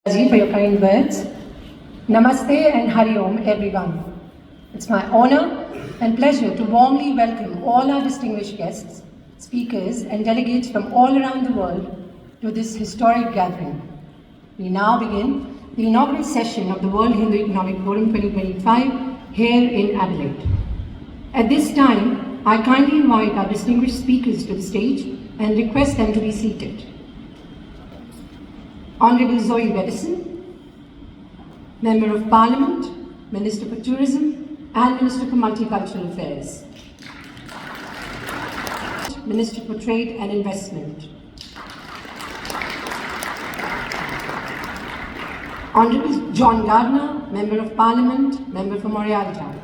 For your kind words. Namaste and Hari Om, everyone. It's my honor and pleasure to warmly welcome all our distinguished guests, speakers, and delegates from all around the world to this historic gathering. We now begin the inaugural session of the World Hindu Economic Forum 2025 here in Adelaide. At this time, I kindly invite our distinguished speakers to the stage and request them to be seated. Honorable Zoe Bedison, Member of Parliament, Minister for Tourism and Minister for Multicultural Affairs. Minister for Trade and Investment. Honorable John Gardner, Member of Parliament, Member for Morialta.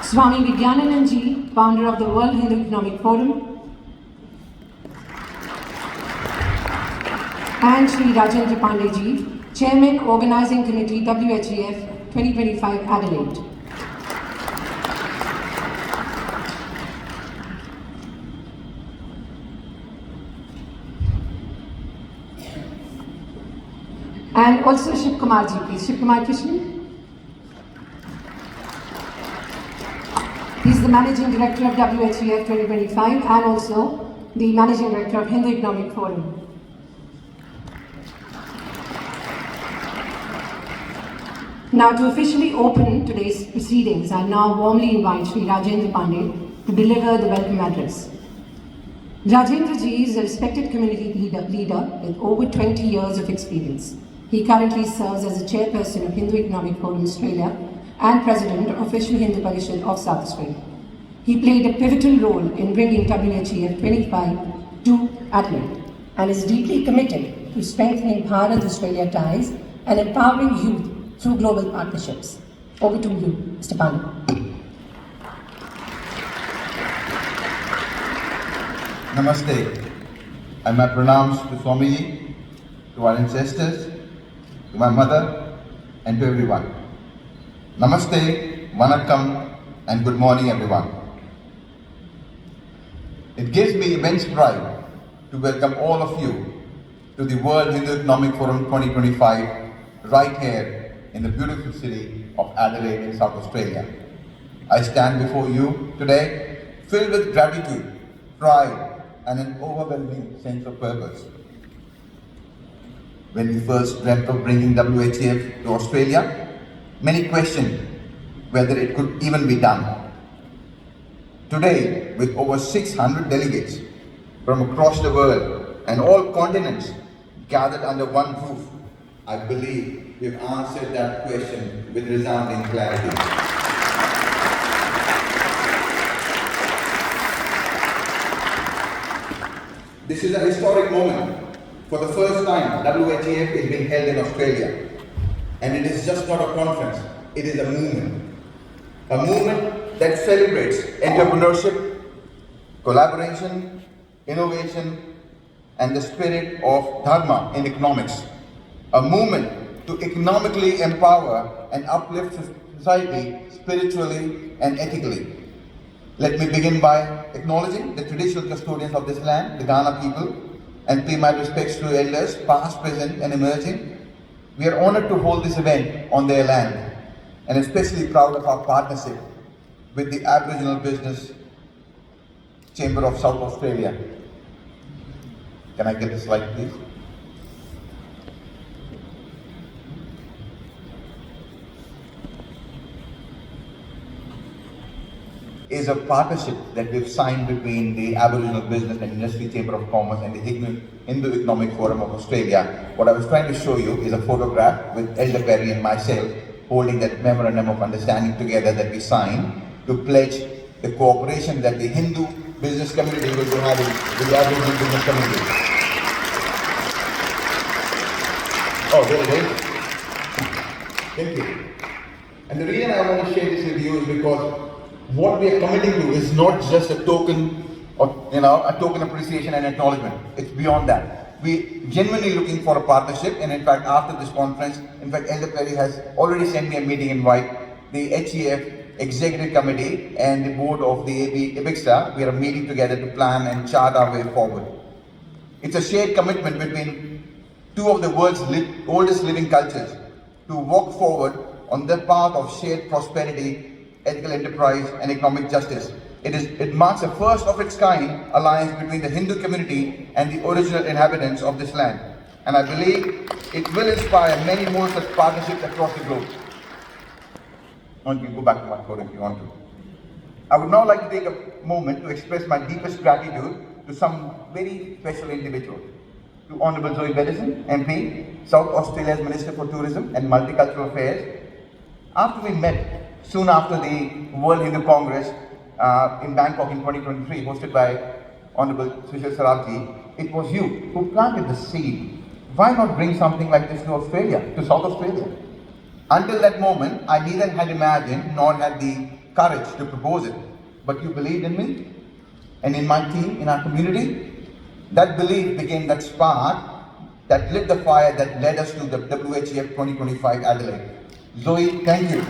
Swami Vidyananand Ji, Founder of the World Hindu Economic Forum, and Shri Rajendera Pandey Ji, Chairman, Organizing Committee, WHEF 2025 Adelaide. And also Shiv Kumar Ji, please. Shiv Kumar Krishnan. He's the Managing Director of WHEF 2025 and also the Managing Director of Hindu Economic Forum. Now, to officially open today's proceedings, I now warmly invite Shri Rajendera Pandey to deliver the welcome address. Rajendra Ji is a respected community leader with over 20 years of experience. He currently serves as the chairperson of Hindu Economic Forum Australia and president of Vishwa Hindu Parishad of South Australia. He played a pivotal role in bringing WHEF 25 to Adelaide and is deeply committed to strengthening Bharat-Australia ties and empowering youth through global partnerships. Over to you, Mr. Pandey. Namaste. And my pranams to Swamiji, to our ancestors, to my mother, and to everyone. Namaste, Vanakkam, and good morning, everyone. It gives me immense pride to welcome all of you to the World Hindu Economic Forum 2025 right here in the beautiful city of Adelaide in South Australia. I stand before you today filled with gratitude, pride, and an overwhelming sense of purpose. When we first dreamt of bringing WHEF to Australia, many questioned whether it could even be done. Today, with over 600 delegates from across the world and all continents gathered under one roof, I believe we've answered that question with resounding clarity. This is a historic moment. For the first time, WHEF is being held in Australia. And it is just not a conference, it is a movement. A movement that celebrates entrepreneurship, collaboration, innovation, and the spirit of Dharma in economics. A movement to economically empower and uplift society spiritually and ethically. Let me begin by acknowledging the traditional custodians of this land, the Ghana people, and pay my respects to elders, past, present, and emerging. We are honored to hold this event on their land, and especially proud of our partnership with the Aboriginal Business Chamber of South Australia. Can I get the slide, please? Is a partnership that we've signed between the Aboriginal Business and Industry Chamber of Commerce and the Hindu Economic Forum of Australia. What I was trying to show you is a photograph with Elder Perry and myself holding that memorandum of understanding together that we signed to pledge the cooperation that the Hindu business community will be having with the Aboriginal business community. Oh, there it is. Thank you. And the reason I want to share this with you is because what we are committing to is not just a token of, a token appreciation and acknowledgement. It's beyond that. We genuinely looking for a partnership, and in fact, after this conference, Elder Perry has already sent me a meeting invite. The HEF Executive Committee and the board of the ABIXA, we are meeting together to plan and chart our way forward. It's a shared commitment between two of the world's oldest living cultures, to walk forward on the path of shared prosperity, ethical enterprise, and economic justice. It marks a first of its kind alliance between the Hindu community and the original inhabitants of this land. And I believe it will inspire many more such partnerships across the globe. You can go back to my photo if you want to. I would now like to take a moment to express my deepest gratitude to some very special individuals. To Honorable Zoe Bedison, MP, South Australia's Minister for Tourism and Multicultural Affairs. After we met, soon after the World Hindu Congress in Bangkok in 2023, hosted by Honorable Sushil Sarabji, it was you who planted the seed. Why not bring something like this to Australia, to South Australia? Until that moment, I neither had imagined nor had the courage to propose it. But you believed in me and in my team, in our community. That belief became that spark that lit the fire that led us to the WHEF 2025 Adelaide. Zoe, thank you.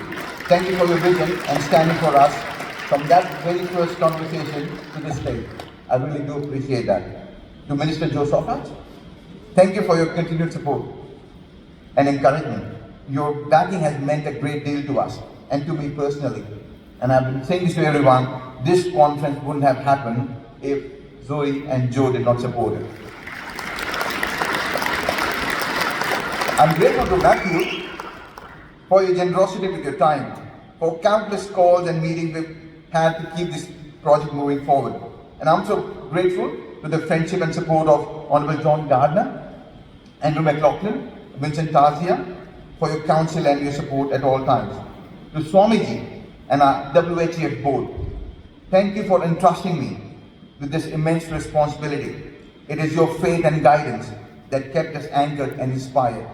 Thank you for your vision and standing for us from that very first conversation to this day. I really do appreciate that. To Minister Joe Sofat, thank you for your continued support and encouragement. Your backing has meant a great deal to us and to me personally. And I've been saying this to everyone, this conference wouldn't have happened if Zoe and Joe did not support it. I'm grateful to Matthew for your generosity with your time, for countless calls and meetings we've had to keep this project moving forward. And I'm so grateful to the friendship and support of Honorable John Gardner, Andrew McLaughlin, Vincent Tarzia, for your counsel and your support at all times. To Swamiji and our WHEF board, thank you for entrusting me with this immense responsibility. It is your faith and guidance that kept us anchored and inspired.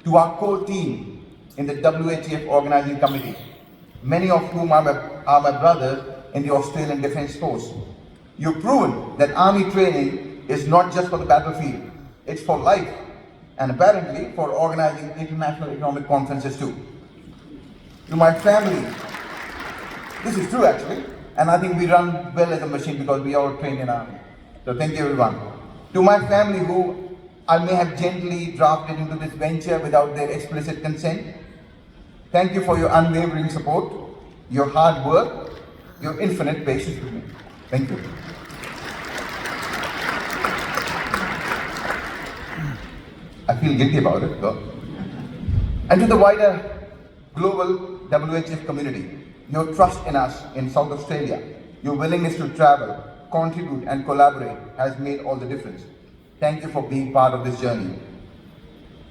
To our core team in the WHEF organizing committee, many of whom are my brothers in the Australian Defence Force. You've proven that army training is not just for the battlefield, it's for life, and apparently for organizing international economic conferences too. To my family, this is true actually, and I think we run well as a machine because we all trained in army. So thank you everyone. To my family who I may have gently drafted into this venture without their explicit consent, thank you for your unwavering support, your hard work, your infinite patience with me. Thank you. I feel guilty about it though. And to the wider global WHF community, your trust in us in South Australia, your willingness to travel, contribute and collaborate has made all the difference. Thank you for being part of this journey.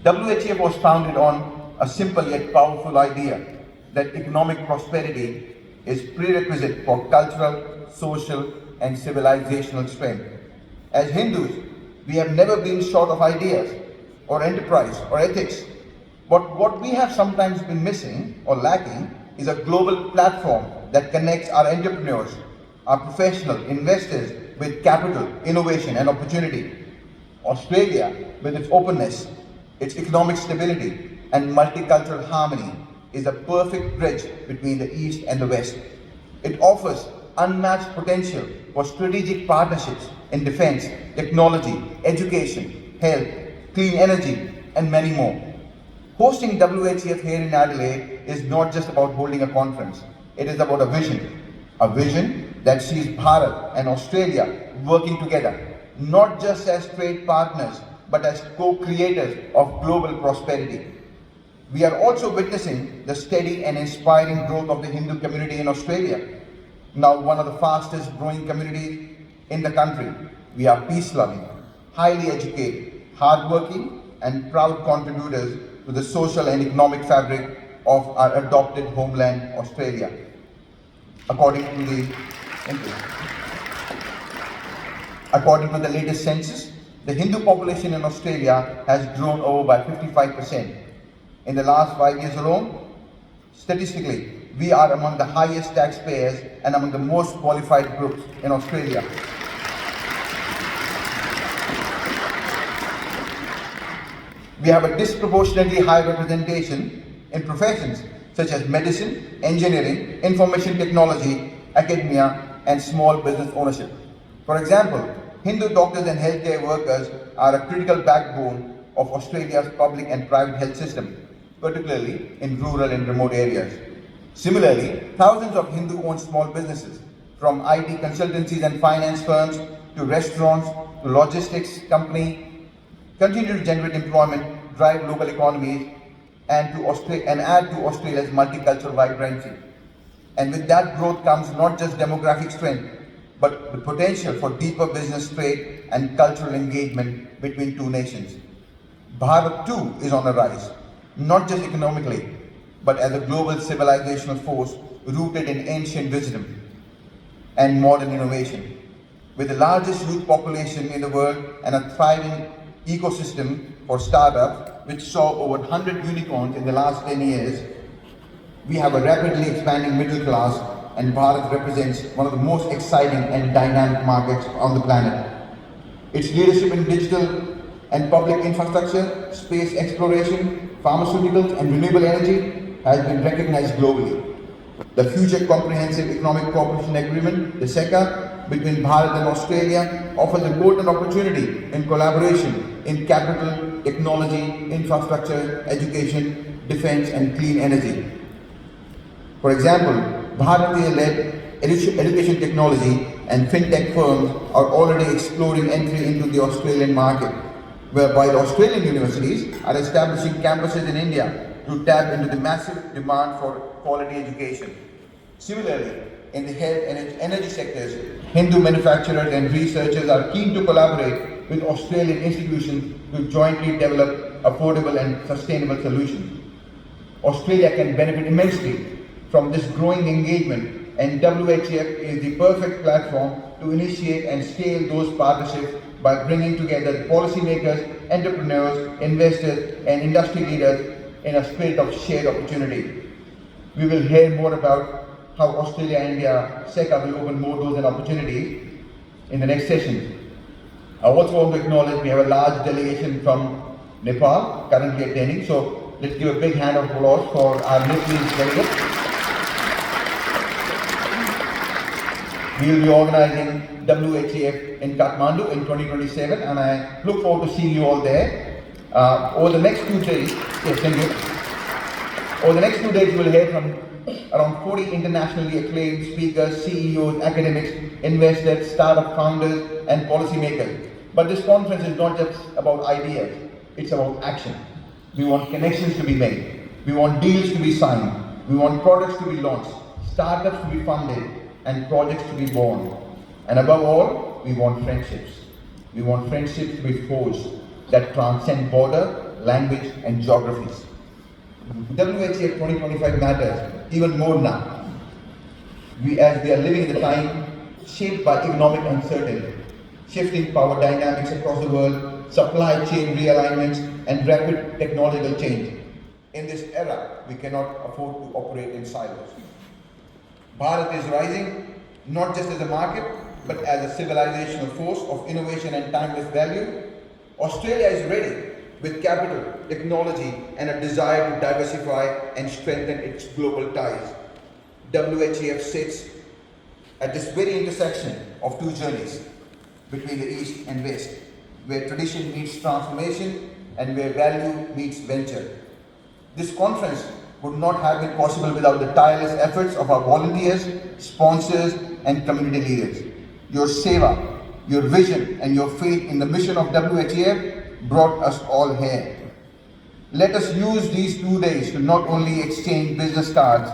WHF was founded on a simple yet powerful idea that economic prosperity is prerequisite for cultural, social and civilizational strength. As Hindus, we have never been short of ideas or enterprise or ethics. But what we have sometimes been missing or lacking is a global platform that connects our entrepreneurs, our professional investors with capital, innovation and opportunity. Australia, with its openness, its economic stability and multicultural harmony, is a perfect bridge between the East and the West. It offers unmatched potential for strategic partnerships in defense, technology, education, health, clean energy, and many more. Hosting WHEF here in Adelaide is not just about holding a conference. It is about a vision that sees Bharat and Australia working together, not just as trade partners, but as co-creators of global prosperity. We are also witnessing the steady and inspiring growth of the Hindu community in Australia, now one of the fastest growing communities in the country. We are peace-loving, highly educated, hardworking, and proud contributors to the social and economic fabric of our adopted homeland, Australia. According to the latest census, the Hindu population in Australia has grown over by 55%. In the last 5 years alone, statistically, we are among the highest taxpayers and among the most qualified groups in Australia. We have a disproportionately high representation in professions such as medicine, engineering, information technology, academia, and small business ownership. For example, Hindu doctors and healthcare workers are a critical backbone of Australia's public and private health system, particularly in rural and remote areas. Similarly, thousands of Hindu-owned small businesses, from IT consultancies and finance firms to restaurants to logistics company, continue to generate employment, drive local economies, and add to Australia's multicultural vibrancy. And with that growth comes not just demographic strength, but the potential for deeper business trade and cultural engagement between two nations. Bharat too is on the rise, not just economically, but as a global civilizational force rooted in ancient wisdom and modern innovation. With the largest youth population in the world and a thriving ecosystem for startups, which saw over 100 unicorns in the last 10 years, we have a rapidly expanding middle class, and Bharat represents one of the most exciting and dynamic markets on the planet. Its leadership in digital and public infrastructure, space exploration, pharmaceuticals and renewable energy has been recognized globally. The Future Comprehensive Economic Cooperation Agreement, the SECA, between Bharat and Australia offers a golden opportunity in collaboration in capital, technology, infrastructure, education, defense and clean energy. For example, Bharatiya-led education technology and fintech firms are already exploring entry into the Australian market, whereby Australian universities are establishing campuses in India to tap into the massive demand for quality education. Similarly, in the health and energy sectors, Hindu manufacturers and researchers are keen to collaborate with Australian institutions to jointly develop affordable and sustainable solutions. Australia can benefit immensely from this growing engagement, and WHEF is the perfect platform to initiate and scale those partnerships by bringing together policymakers, entrepreneurs, investors and industry leaders in a spirit of shared opportunity. We will hear more about how Australia and India SECA will open more doors and opportunities in the next session. I also want to acknowledge we have a large delegation from Nepal currently attending, so let's give a big hand of applause for our Nepalese delegates. We will be organizing WHEF in Kathmandu in 2027, and I look forward to seeing you all there. Over the next 2 days, yes, thank you. Over the next 2 days, you will hear from around 40 internationally acclaimed speakers, CEOs, academics, investors, startup founders, and policymakers. But this conference is not just about ideas, it's about action. We want connections to be made. We want deals to be signed. We want products to be launched, startups to be funded, and projects to be born. And above all, we want friendships. We want friendships to be forged that transcend border, language, and geographies. WHEF 2025 matters even more now, as we are living in a time shaped by economic uncertainty, shifting power dynamics across the world, supply chain realignments, and rapid technological change. In this era, we cannot afford to operate in silos. Bharat is rising, not just as a market, but as a civilizational force of innovation and timeless value. Australia is ready with capital, technology, and a desire to diversify and strengthen its global ties. WHEF sits at this very intersection of two journeys between the East and West, where tradition meets transformation and where value meets venture. This conference would not have been possible without the tireless efforts of our volunteers, sponsors, and community leaders. Your seva, your vision, and your faith in the mission of WHEF brought us all here. Let us use these 2 days to not only exchange business cards,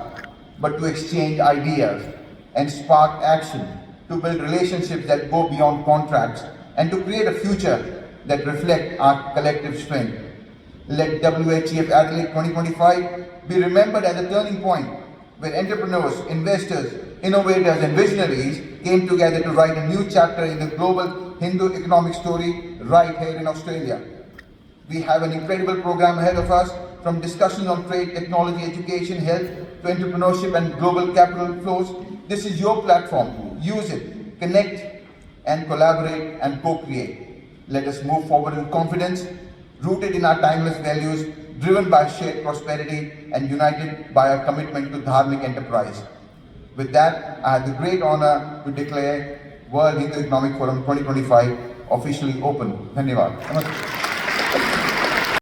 but to exchange ideas and spark action, to build relationships that go beyond contracts, and to create a future that reflects our collective strength. Let WHEF Adelaide 2025 be remembered as a turning point where entrepreneurs, investors, innovators and visionaries came together to write a new chapter in the global Hindu economic story right here in Australia. We have an incredible program ahead of us, from discussions on trade, technology, education, health, to entrepreneurship and global capital flows. This is your platform. Use it, connect and collaborate and co-create. Let us move forward with confidence, rooted in our timeless values, driven by shared prosperity and united by our commitment to dharmic enterprise. With that, I have the great honor to declare World Hindu Economic Forum 2025 officially open. Dhanyavad.